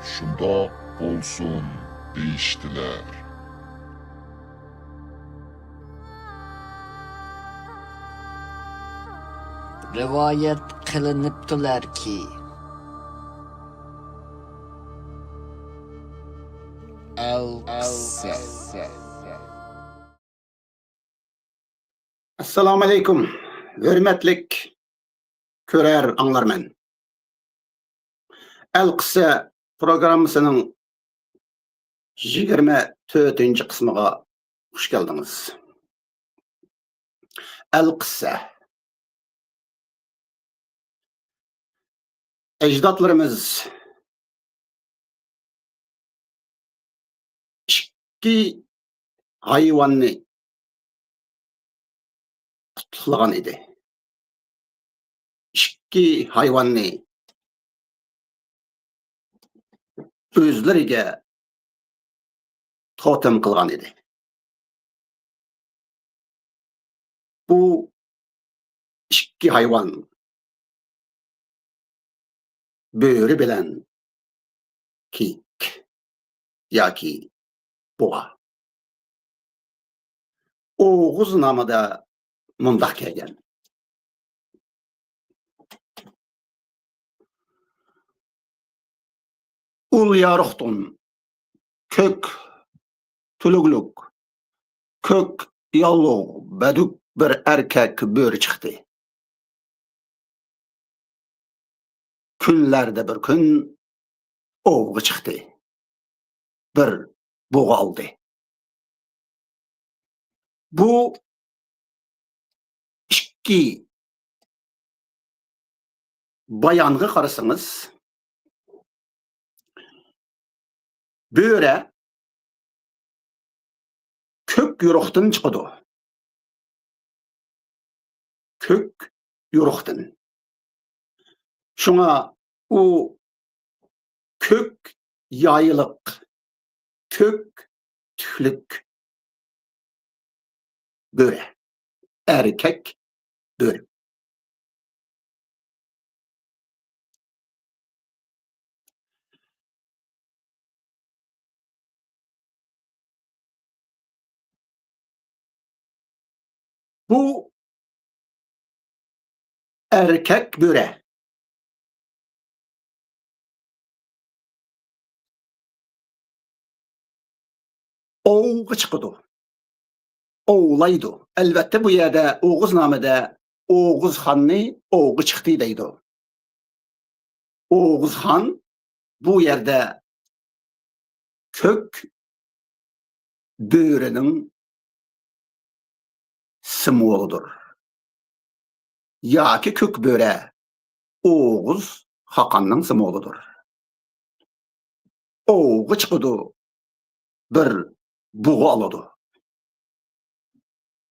şundoq bolsun deyişdiler. Rivayet kılınıptılar ki El-Qissa. Assalamu alaikum. Hürmetlik körer anlarmen. El-Qissa programmasının 24. kısmıga hoş geldiniz. El-Qissa. Ecdatlarımız iki hayvanı tutlagan idi. İki hayvanı özleriga totem kılgan idi. Bu iki hayvan böğrü bilen kiyik yaki boğa. Oğuz namıda mundaq kelgen. Ul yarıqtun, kök, tülüglük, kök, yalluq, bedük bir erkek böğrü çıktı. Günlerde bir gün oğu çıktı. Bir boğa aldı. Bu iki bayanğı karısınız. Böğre kök yoruqtun çıkıdı. Kök yoruqtun. Şuna o kök yayılık, kök tüklük böğre. Erkek böğre. Bu erkek böğre. Oğu çıkıdı. Oğulaydı. Elbette bu yerde Oğuz namıda Oğuz Han'ı oğu çıktı deydi. Oğuz Han bu yerde kök böğrenin simvoludur. Ya ki kök böğre Oğuz Hakan'ın simvoludur. Oğu çıkıdı. Bir buğu aladı.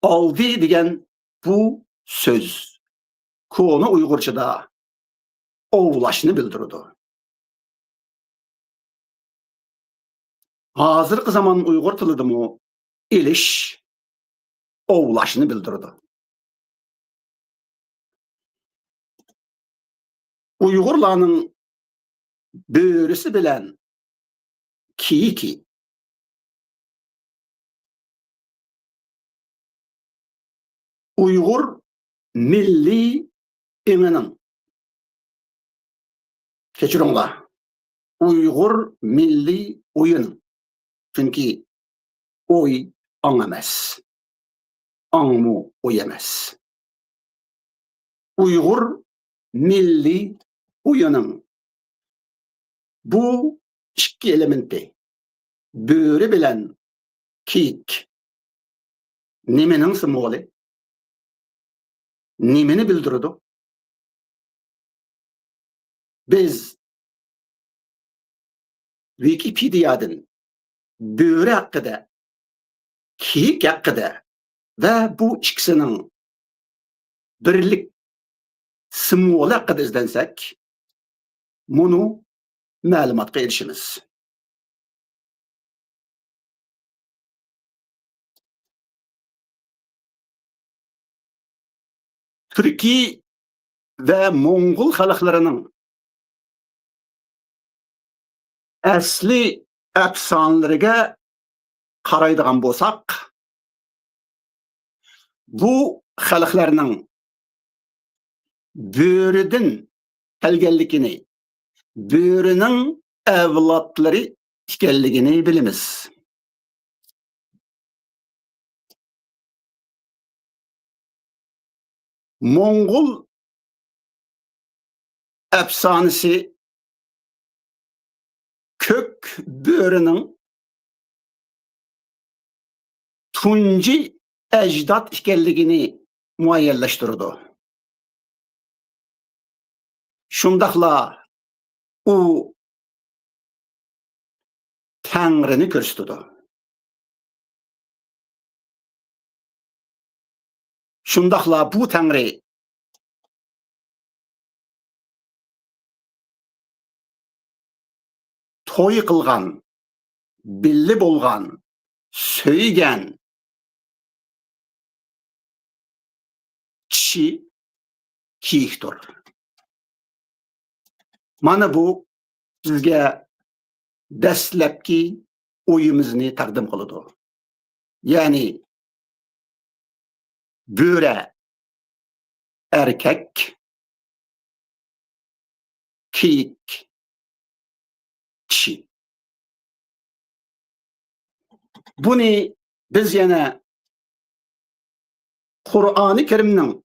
Aldı degen bu söz konu Uygurçada oğulaşını bildirdi. Hazırkı zaman Uygur tılıdı mı iliş oğulaşını bildirdi. Uygurlarının böğrüsü bilen kiyiki Uygur milli eminin keçirinler. Uygur milli oyun. Çünkü oy anlamaz. Anmu oyamaz. Uygur milli oyunun bu iki elementi böğrü bilen kiyik nimenin simvolu nimeni bildirdi. Biz Wikipedia'dan böğrü hakkında, kiyik hakkında ve bu ikisinin birlik simvolu hakkında izlensek bunu malumatga erişimiz. Türkiye ve Mongol halklarının asli afsonalariga qaraydigan bo'lsak, bu xalqlarning bo'ridan kelganligini, bo'rining avlodlari ekanligini bilamiz. Moğol efsanesi kök böğrünün tunci ecdat ekanligini muayyenleştirdi. Şundaqla o Tangrini ko'rsatdi. Şundaqla bu Tangri to'y qilgan, billi bo'lgan, söygen kishi kiyikdir. Mana bu bizga dastlabki o'yimizni taqdim qiladi. Ya'ni bo'ra erkek, kiyik kishi. Buni biz yana Qur'oni Karimning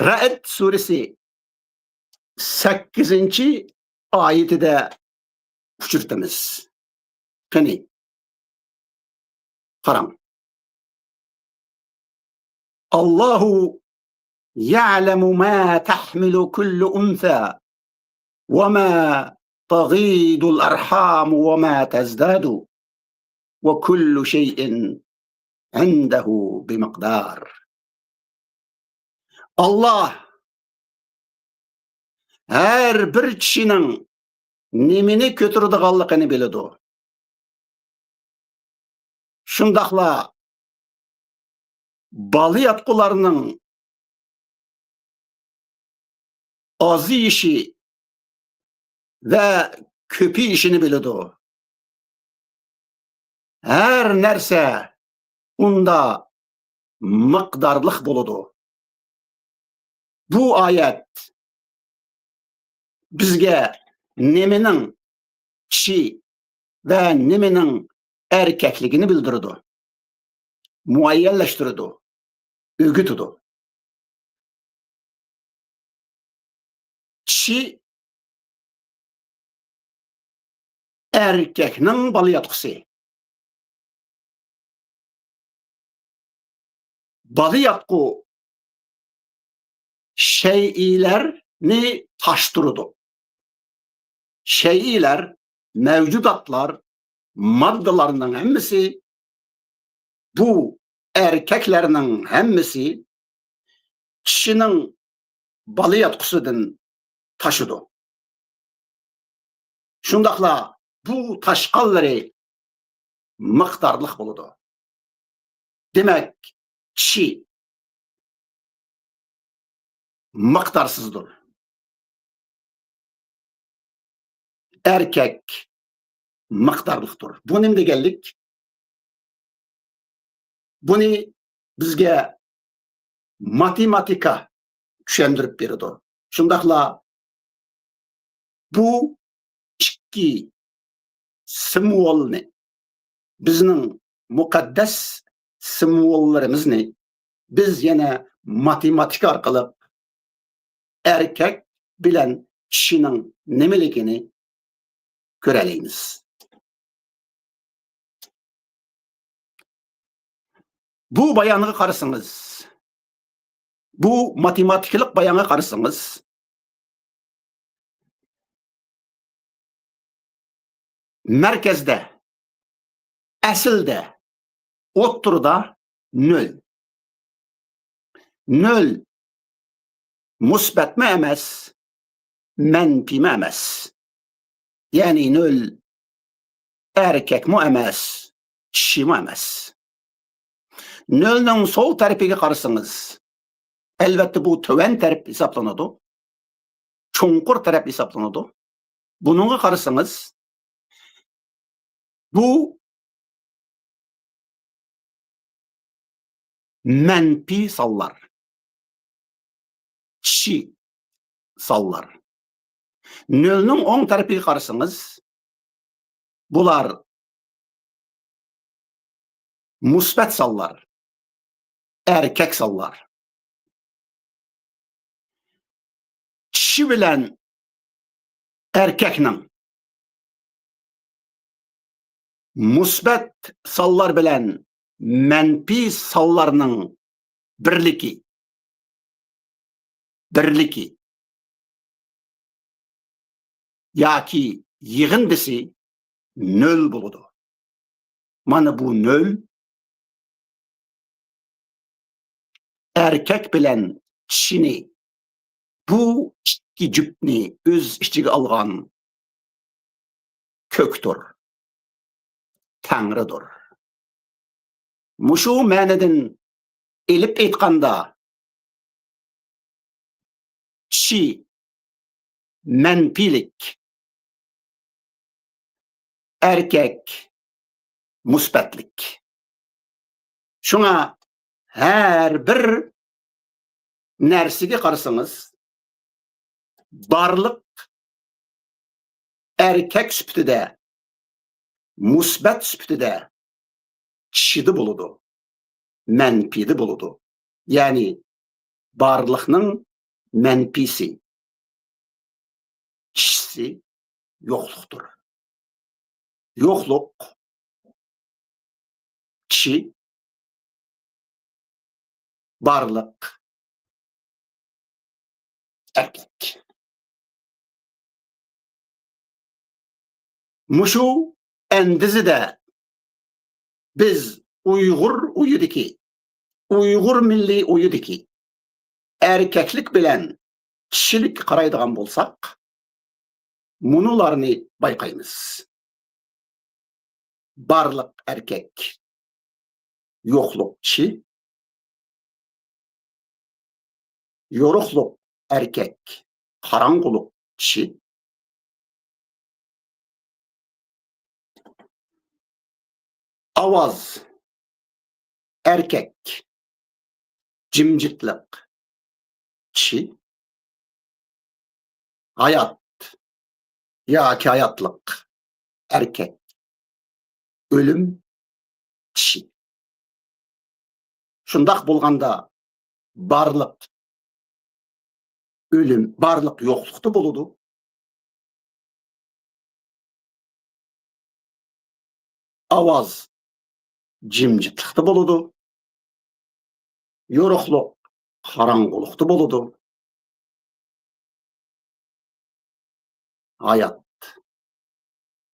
Ra'd surasi 8-oyatida uchirtamiz. Qani qarang. Allahu ya'lamu ma tahmilu kullu untha wa ma taghidu al-arham wa ma tazdadu wa kullu shay'in 'indahu bimiqdar. Allah her bir kişinin nimini kötürdiganligini biladi. Şundaqla balı yatqularının azı işi ve köpü işini biladi. Her nerse unda miqdarlıq boludu. Bu ayet bizge neminin kişi ve neminin erkekliğini bildirdi. Muayyenleştirdi. Öğütüdü. Kişi erkeknin balı yatqısı. Balı yatqı şeyilerini taştırdı. Şeyiler, mevcudatlar, maddelerinin hemmisi, bu erkeklerinin hemmisi kişinin balı yatqısıdan taşıdı. Şundaqla bu taşqalları miqdarlıq boludu. Demek kişi miqdarsızdır. Erkek miqdarlıqdır. Bu nem deganlik? Buni bizga matematika tushuntirib berdi. Shundaqla bu ikki simvolni, bizning muqaddas simvollarimizni biz yana matematika orqali erkek bilan kishining nimaligini ko'ralaymiz. Bu bayanı qarasınız. Bu matematiklik bayanı qarasınız. Merkezde, aslida, o'ttirda 0. 0 musbatmi emas, manfimi emas. Yani 0 erkekmi emas, kishimi emas. 0'ning sol tarafiga qarasınız. Elbette bu töven taraf hesaplanadi. Çonqur taraf hesaplanadi. Bununla karışsanız bu menfi sallar, çi sallar. Nölünün on tarafı karışsanız bular musbet sallar, erkek sallar. Çi bilen erkeknin musbet sallar bilen menfi sallarının birliki yaki yığındısı nöl buludu. Mana bu nöl erkek bilen çini bu iki cüpni öz içige algan köktür, Tanrıdır. Muşu manadın elip aytkanda çi menfilik, erkek musbetlik. Şuna her bir nersige karşısınız barlık erkek süptüde, musbet süptüde çidi buludu, menfidi buludu. Yani barlıkның menfisi, çisi yokluktur. Yokluk, çi, barlık, erkek. Muşu endizide biz Uygur uyudiki, Uygur milli uyudiki erkeklik bilen kişilik karaydıgan bolsak, munularını baykayımız. Barlık erkek, yokluk çi, yorukluk erkek, karanguluk çi, avaz erkek, cimcitlik çi, hayat yaki hayatlık erkek, ölüm çi. Şundak bulganda barlık ölüm, barlık yokluktu buludu. Avaz cimcitlikti buludu. Yorukluk karanguluktu buludu. Hayat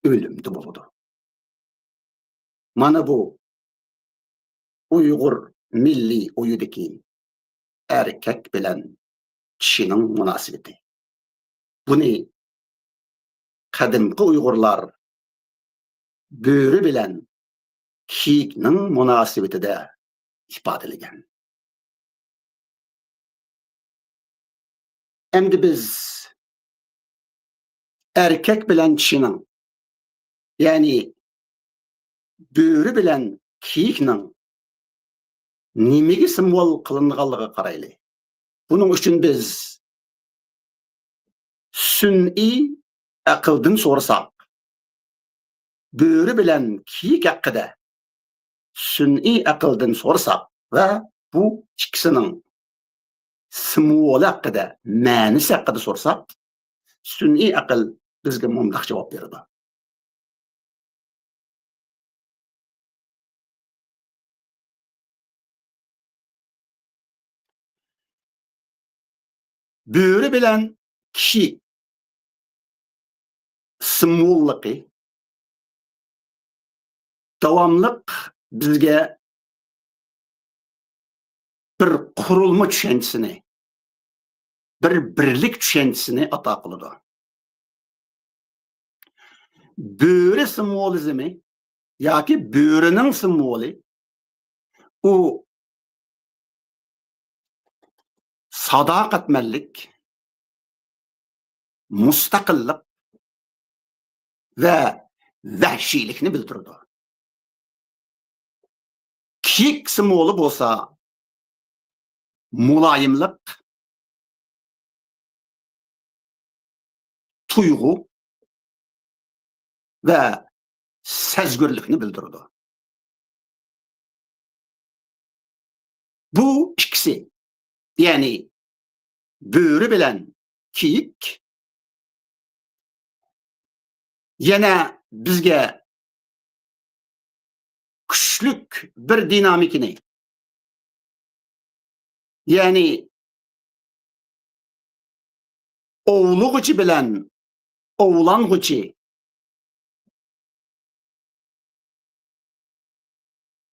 ölümdü buludu. Mana bu Uygur milli uyudaki erkek bilen kişinin münasebeti. Bunu kadimki Uygurlar böğrü bilen kiyiknin münasebeti de ifadeleyen. Endi biz erkek bilen kişinin yani böğrü bilen kiyiknin nimegi simbol kılınğanlığı karaylı. Bunun için biz sün'i akıldan sorsak, böğrü bilen kiyik hakkında sün'i akıldan sorsak ve bu ikisinin simbolu hakkında, manisi hakkında sorsak, sün'i akıl bizge mumdaq cevap berdi. Böğrü bilen kişi simbollıqı davamlık bizge bir kurulma düşüncesini, bir birlik düşüncesini ata kılıdı. Böğrü simbolizmi yaki böğrünün simboli o sadakatmenlik, mustakillik, ve vahşilikni bildirdi. Kiyik simoğlu bolsa mulayimlik, tuygu ve sezgürlükni bildirdi. Bu ikisi, yani böğrü bilen kiyik, yana bizge küçlük bir dinamikini, yani oğluğucu bilen oğlanğucu,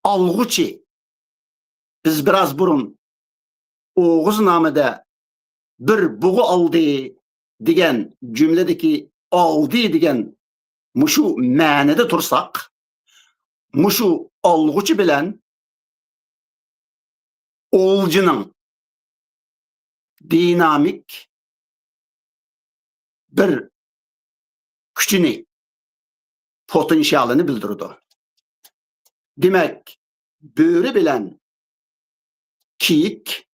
alğucu, biz biraz burun Oğuz namıda bir buğu aldı digen cümledeki aldı digen muşu manada tursak, muşu alğucu bilen oğulcunun dinamik bir küçünü, potansiyalini bildirdi. Demek böğrü bilen kiyik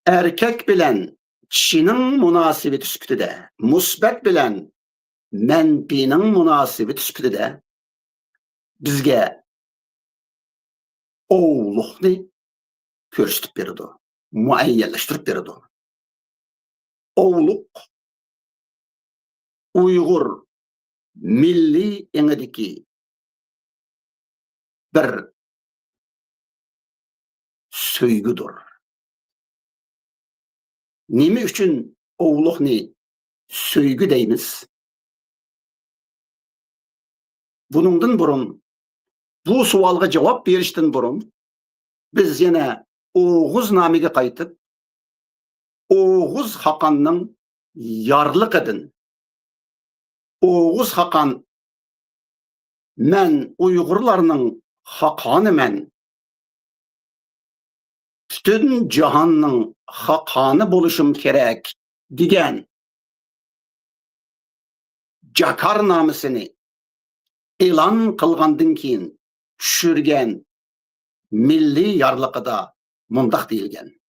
erkek bilen kişinin münasebeti süpütüde, musbet bilen menfinin münasebeti süpütüde bizge oğluqni körüstüp berdi, muayyenleştirip berdi. Oğluq Uygur milli enedeki bir söygüdür. Nimi üçün oğluqni söygü deymiz? Bunundan burun, bu sualga cevap berişten burun, biz yine Oğuz namiga qaytıp, Oğuz Hakan'ın yarlık edin. Oğuz Hakan, men Uygurlarının Hakanı men, bütün cihanның Hakanı buluşum kerek digen Jakar namısını elan kılgandın keyin düşürgen milli yarlıqıda mundaq deyilgen.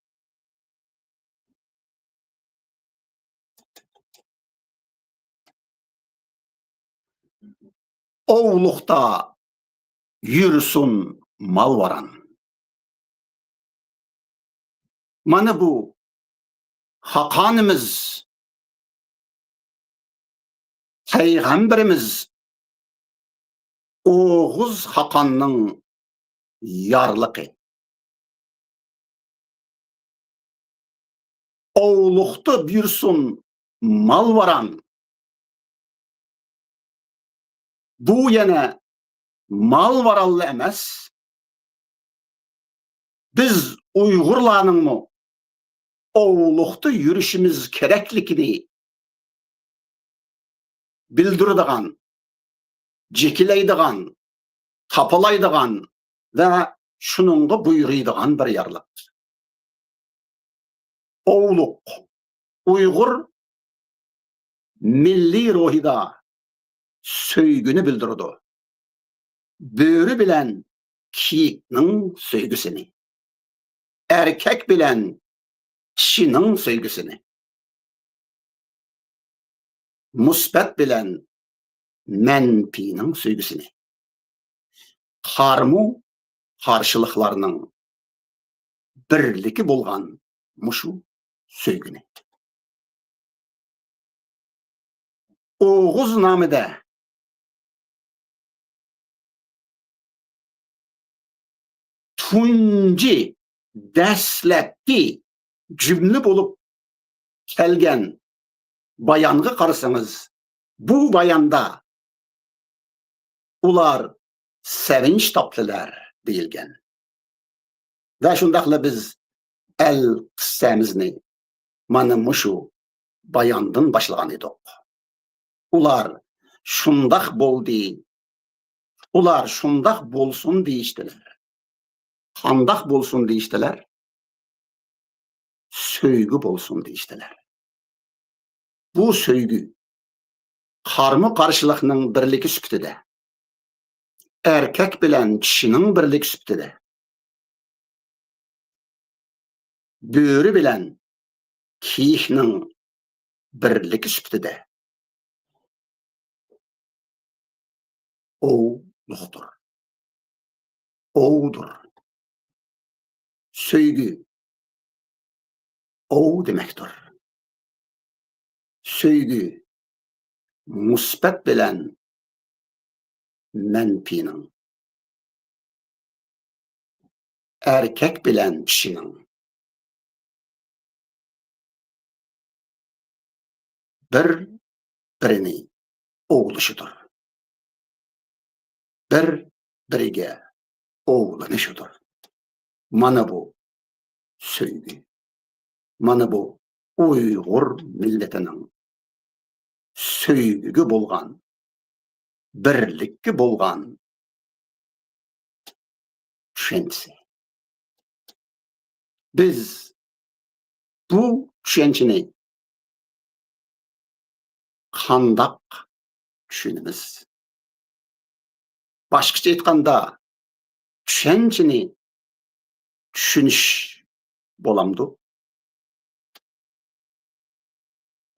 Oğluqta yürüsün mal varan. Mana bu Hakanımız, Peygamberimiz Oğuz Hakan'ın yarlıqı. Oğluqta yürüsün mal varan. Bu yine mal varallı emas. Biz Uygurlarning mı oğluqta yürüşümüz kereklikini bildirdigan, jekileydigan, tapalaydigan ve şununla buyuruydigan bir yarlık. Oğluq Uygur milli ruhida söygünü bildirdi. Böğrü bilen kiyiknin söygüsünü, erkek bilen kişinin söygüsünü, musbet bilen menfinin söygüsünü, karmu karşılıklarının birliki bolgan muşu söygünü. Oğuz namıda tunci dəsləpki cümle bolup kelgen bayanğı qarısanız, bu bayanda ular sevinç taptılar deyilgen. Ve şundaqla biz el qissamizni mana muşu bayandan başlagan edik. Ular şundaq boldi, ular şundaq bolsun deyiştiler. Qandaq bolsun deyiştiler. Söygü bolsun deyiştiler. bu söygü karma karşılıkның birligi süptide. Erkek bilen kişinin birlik süptide. Böğrü bilen kiyihning birligi süptide. O yoktur. O'dur. Söygü o demektir. Söygü musbat bilen menfinin. Erkek bilen kişinin bir birini oğluşudur. Bir birige oğlanışıdır. Mana bu söygü. Mana bu Uygur milletinin söygügü bolgan, birlikki bolgan düşüncesi. Biz bu düşünceni kandak düşünümüz. Başkaça aytkanda düşünceni düşünüş bolamdı.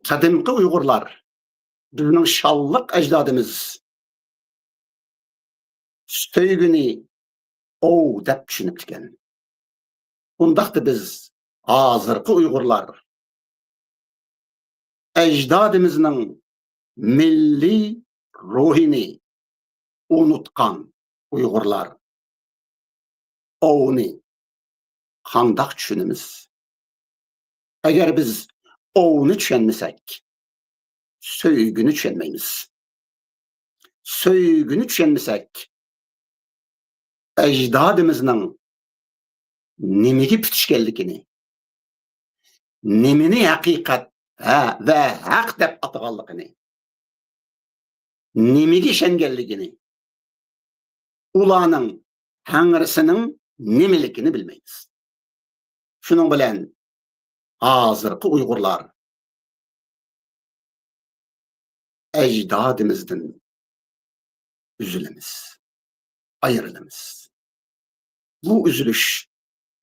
Kadimki Uygurlar, bizning şallık ecdadımız söygüni o dep düşünüpken. Bundaqda biz hazırkı Uygurlar ecdadımızның milli ruhini unutkan Uygurlar onu kandak düşünümüz. Eğer biz onu düşünmesek söygünü düşünmeyimiz. Söygünü düşünmesek ecdadımızның nimigi pütüşkenlikini, nimini hakikat ve hak dep ataganlıkını, nimigi şengelligini, ulanın hangrısının nimilikini bilmeyiz. Şunun bilen hazırkı Uygurlar ecdadımızdan üzülemiz, ayrılımız. Bu üzülüş,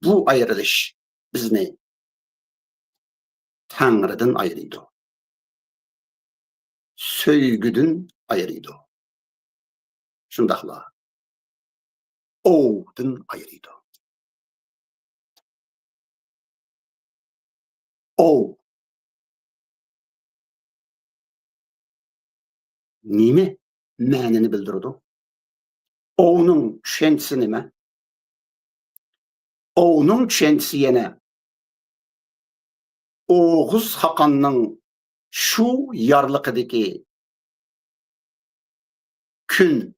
bu ayrılış bizni Tanrı'dan ayrıydı. Söygüdün ayrıydı. Şundakla O'dun ayrıydı. O nime mänini bildirdi? O'nun düşüncesi nime? O'nun düşüncesi yine Oğuz Hakan'ның şu yarlıkıdaki gün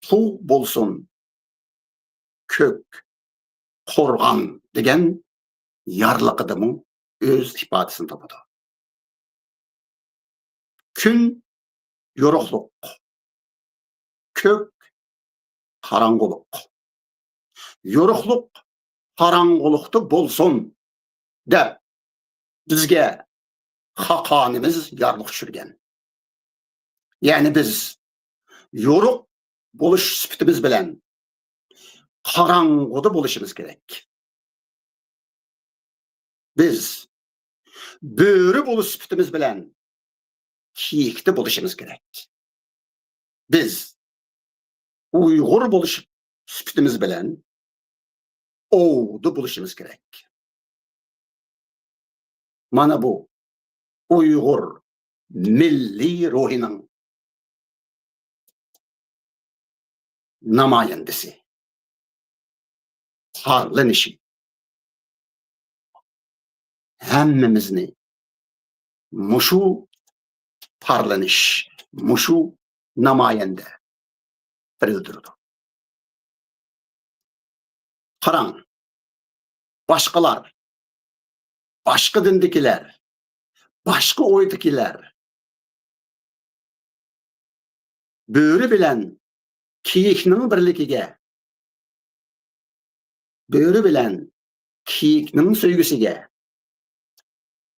su bolsun kök korgan degen yarlıkıdımın öz ifadesini tapadı. Gün yorukluk, kök karangoluk. Yorukluk karangolukta bolsun de bizge hakanimiz yarlık sürgen. Yani biz yoruk buluş süpütümüz bilen karangoda buluşumuz gerek. Biz böğrü buluş süpütümüz bilen kiyikte buluşumuz gerek. Biz Uygur buluş süpütümüz bilen O'da buluşumuz gerek. Mana bu Uygur milli ruhinin namayendesi. Parlanışı. Hemmimizni muşu parlanış, muşu namayende bildirdi. Karan, başkalar, başka dindikiler, başka oydikiler, böğrü bilen kiyikning birligiga, böğrü bilen kiyikning söygüsüge,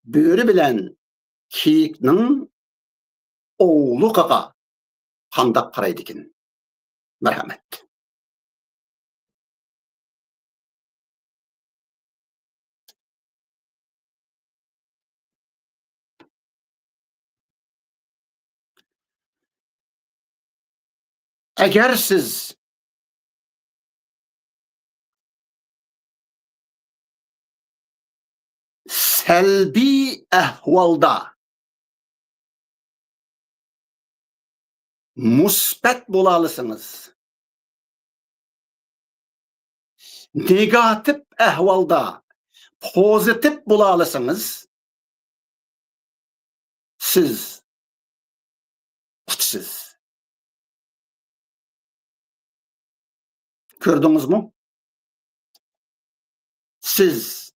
böğrü bilen kiyikning oğluqaqa qandaq qaraydı ekan. Merhamet. Eğer siz selbi ahvalda musbat bolalısınız, negatif ahvalda pozitif bolalısınız, siz kutsiz. Gördünüz mü? Siz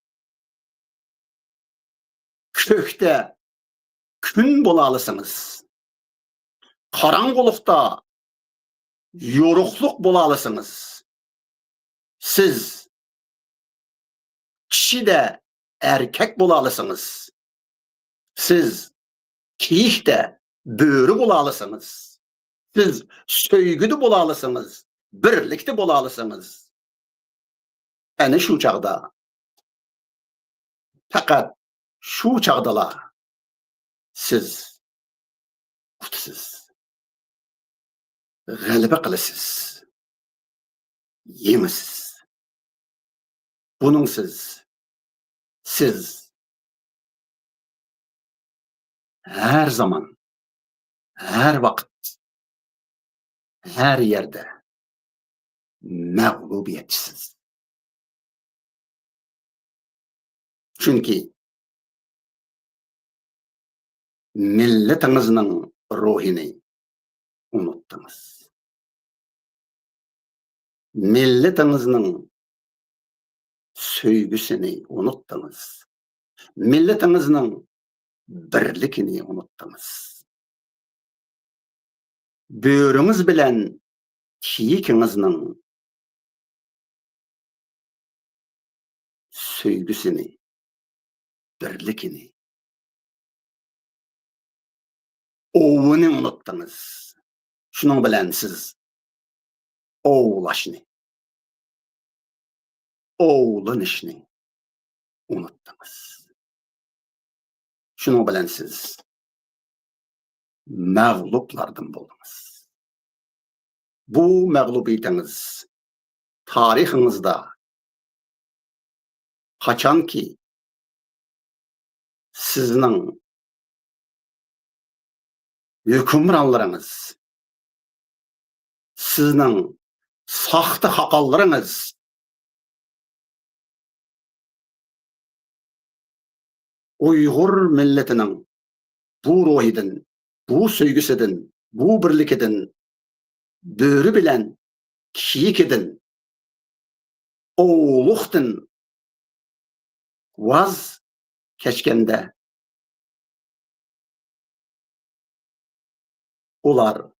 kökte gün bolalısınız. Karanlıkta yorukluk bolalısınız. Siz kişi de erkek bolalısınız. Siz kiyik de böğrü bolalısınız. Siz söygüdü bolalısınız. Birlikte bolalısınız. Yani şu çağda, fakat şu çağdalar siz kutsiz. Galiba kılısız. Yemisiz. Bunun siz her zaman, her vakit, her yerde mağlubiyetçisiz. Çünkü milletinizin ruhini unuttunuz. Milletinizin söygüsünü unuttunuz. Milletinizin birlikini unuttunuz. Böğrünüz bilen kiyikinizin söygüsünü, birlikini, ovunu unuttunuz. Şunun bilen siz oğlaşını, oğlanışını unuttunuz. Şunun bilen siz mağluplardan buldunuz. Bu mağlubiyetiniz tarihinizde kaçan ki sizin hükümranlarınız, sizin sahtı hakallarınız Uygur milletinin bu ruhidin, bu söygüsüdün, bu birlikidin, böğrü bilen kiyikidin, oğluqdin vaz keçkende ular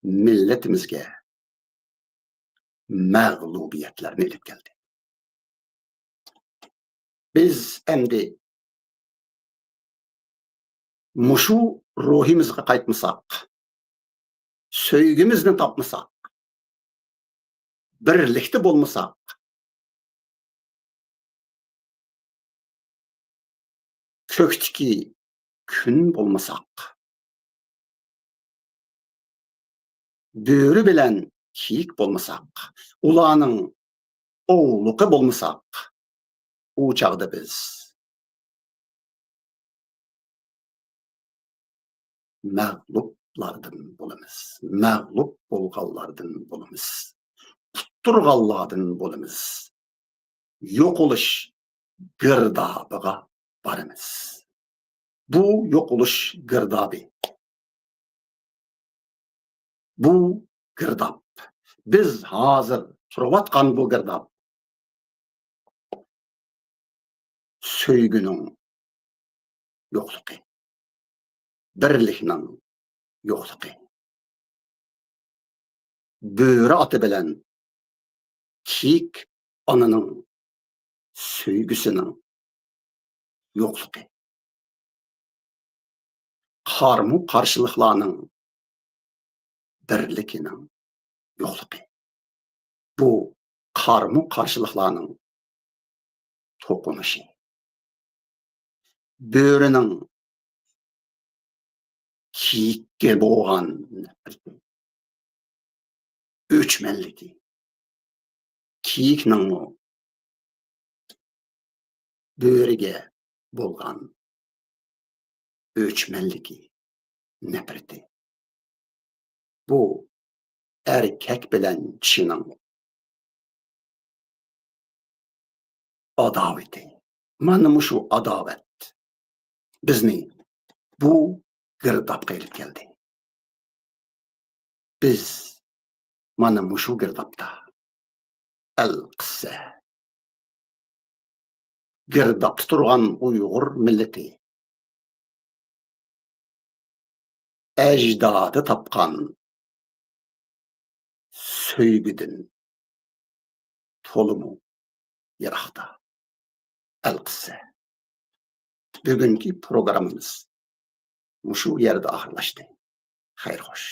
milletimizge mağlubiyetlerini elip geldi. Biz endi muşu ruhimizge kaytmasak, söygümüzni tapmasak, birlikte bolmasak, köktiki gün bolmasak, böğrü bilen kiyik bolmasak, ulanın oğluqı bolmasak, bu çağda biz mağluplardan bolamiz, mağlup bolğanlardan bolamiz, tutturğanlardan bolamiz, yok oluş girdabıga baramiz. Bu yok oluş girdabı, bu girdab. Biz hazır turvatkan bu girdab söygünün yokluğu, birlikinin yokluğu, böğrü atı bilen kiyik anının söygüsünün yokluğu. qarmu qarşılıqlarning birligining yo'qligi. Bu qarmu qarşılıqlarning to'qinishi. Böğrenin kiyikке bo'lgan nafrati, o'chmanligi, kiyikning böğrege bo'lgan o'chmanligi, nafrati. Bu erkek bilan kishining adaveti. Mana shu adovat bizni bu girdobga ilib keldi. Biz mana shu girdobda al-qissa girdobda turgan Uyg'ur millati ajdodi topgan söygüdün tolumu yiroqda. Al-qissa. Bugungi programmamiz shu yerda oxirlashdi. Xayr xo'sh.